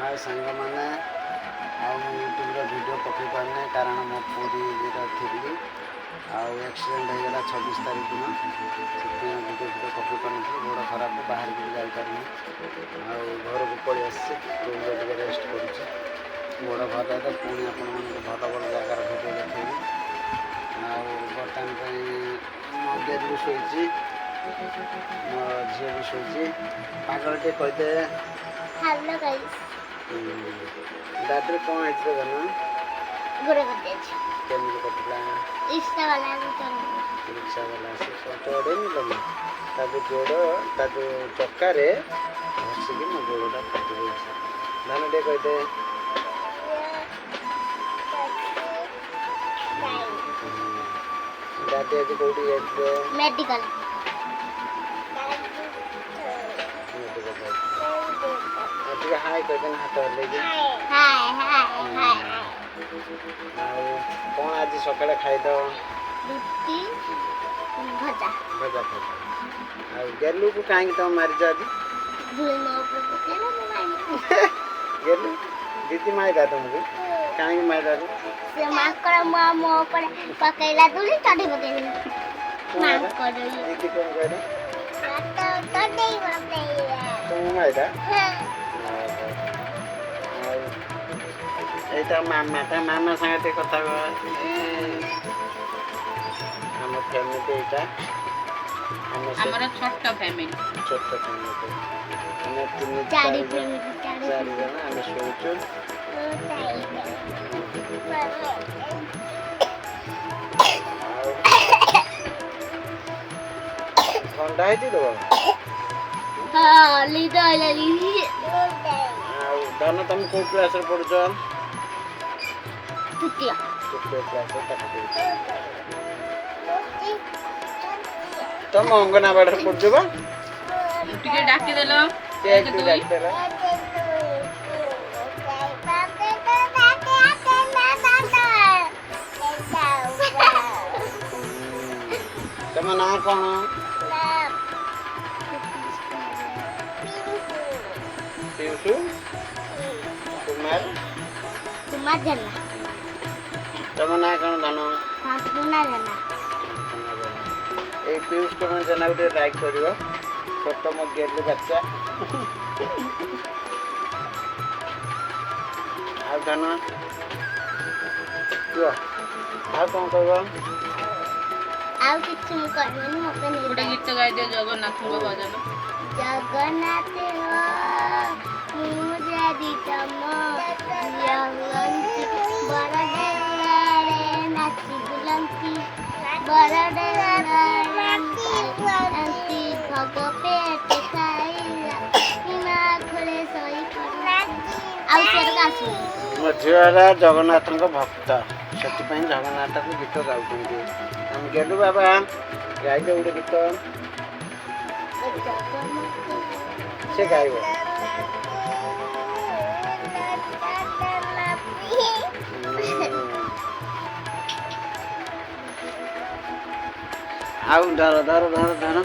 हाय सांग मैंने YouTube video पकई पारना कारण मो पूरी थी एक्सीडेंट होगा 26 तारीख दिन से वीडियो पकई पार गोड़ खराब बाहर भी जापारे घर को पलि आम रेस्ट कर गोड़ भल है तो पुणी आपण भल भल जगार वीडियो देखी बर्तमान मो गेलू शोची मो झी भी शोची पागल टे कहते हेलो गाइस दादर कौन है ना गुड़ कटेज केमती कटला रिक्शा वाला रिक्शा वाला से चढ़े नहीं लगे ताकि गोड़ ताकि चक्कर घसिकी मो गोड़ा फटी गई धान टे कहते दादी आज कौटी मेडिकल हाय कहते हाथ हल्ले हाय हाय हाय कौन आज सकाଳେ खाइद रुटी भजा भजा खाइद गेलू को कहीं तुम मारिच आज धुई मो ऊपर गेलू दीदी मारिदा तुमको कहीं मारिदा से माकड़ मो ऊपर पकैला दुली चढ़ी पकैली माकड़ दीदी कौन कहला तो नहीं पकैला तुम मारिदा এইটা মামা সাথে কথা আমার ফ্যামিলি এটা আমার ছোট ফ্যামিলি ଆମେ ତିନି ଚାରି ଜଣ ଆମେ ଶୋଇଛୁ ଥଣ୍ଡା ହେଇଛି ତ ହଁ ଲିଦ ଆଇଲାନି ଆଉ ଧନ ତମେ କୋଉ କ୍ଲାସରେ ପଢୁଛ ତୃତୀୟ କ୍ଲାସରେ ପାଠ ପଢୁଛ ତମ ଅଙ୍ଗନବାଡ଼ିରେ ପଢୁଛ ବା ଟିକେ ଡାକିଦେଲ ତମ ନାଁ କଣ ପିୟୁଷ କୁମାର ଜେନା ତମ ନାଁ କଣ ଧନ ସୁନା ଜେନା এই পিୟୁଷ କୁମାର ଜେନା ଗୋଟେ ଲାଇକ୍ କରିବ ଛୋଟ ମୋ ଗେଲୁ ବାଚ୍ଚା ଆଉ ଧନ କୁହ ଆଉ କ'ଣ କହିବ ଆଉ କିଛି ମୁଁ କହିବିନି ମତେ ଗୋଟେ ଗୀତ ଗାଇଦିଅ ଜଗନ୍ନାଥଙ୍କ ଭଜନ ଜଗନ୍ନାଥ ମୁଁ ଯଦି ତମ ବଡ଼ ଦେଉଳରେ ନାଚି ବୁଲନ୍ତି ବଡ଼ ଦେଉଳରେ ଭୋଗ ପେଟ ଖାଇଲା କିନା ଖୋଳେ ଶୋଇ ଆଉ ସେଟା ଆସୁ ମୋ ଝିଅରା ଜଗନ୍ନାଥଙ୍କ ଭକ୍ତ ସେଥିପାଇଁ ଜଗନ୍ନାଥଙ୍କୁ ଗୀତ ଗାଉଛନ୍ତି ଆମେ ଗେଲୁ ବାବା ଗାଇଲେ ଗୋଟେ ଗୀତ ସେ ଗାଇବ ଆଉ ଧର ଧର ଧର ଧର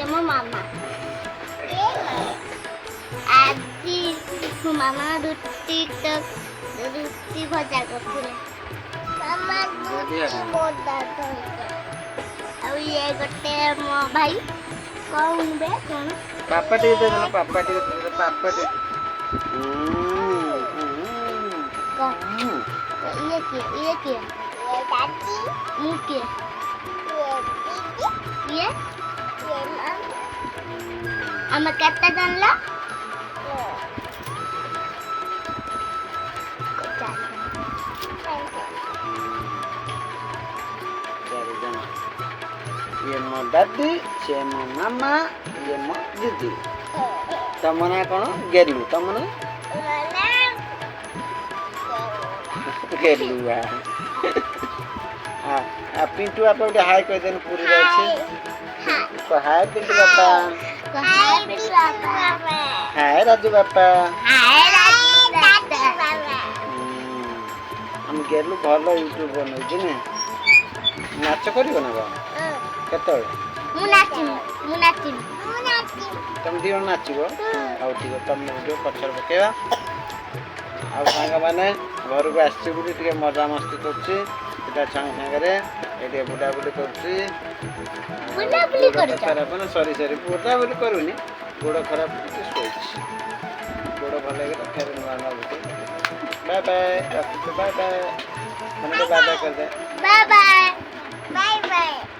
ମୋ ମାମା ଆଜି ମୋ ମାମା ରୁଟି ଭଜା କରୁଥିଲେ ଆଉ ଇଏ ଗୋଟେ ମୋ ଭାଇ କଣ ବେ କଣ ପାପା ଟିକେ ଦେଇଦେଲ ପାପା ଟିକେ ଦେଇଦେଲ ପାପା ଟିକେ ଇଏ କିଏ ମୁଁ କିଏ ଇଏ ଆମେ କେତେ ଜାଣିଲ ये मो दादी से मो मामा ये मो दीदी तुम ना कौन गेलू तुम ना गेलू पिंटू आप हाय कह देन पूरी तो हाय पिंटू बापा हाय राजू बापा हम गेलू भल यूट्यूब बनऊ ना नाच कर ना केत तुम दी नाचब हौ ठीक है तुम वीडियो पचर पकेवा आ सांग मैंने घर को आसची बुली टिके मजा मस्ती करछि पिता छांग सांगरे एटे बुडा बुडी करछि खराब ना सॉरी सॉरी बुडा बुडी करूनी गोड़ खराब करछि सोइछि गोड़ भले गेला फेर नवा बुटी बाय बाय बाय बाय मैंने बाय बाय कर दे बाय बाय बाय बाय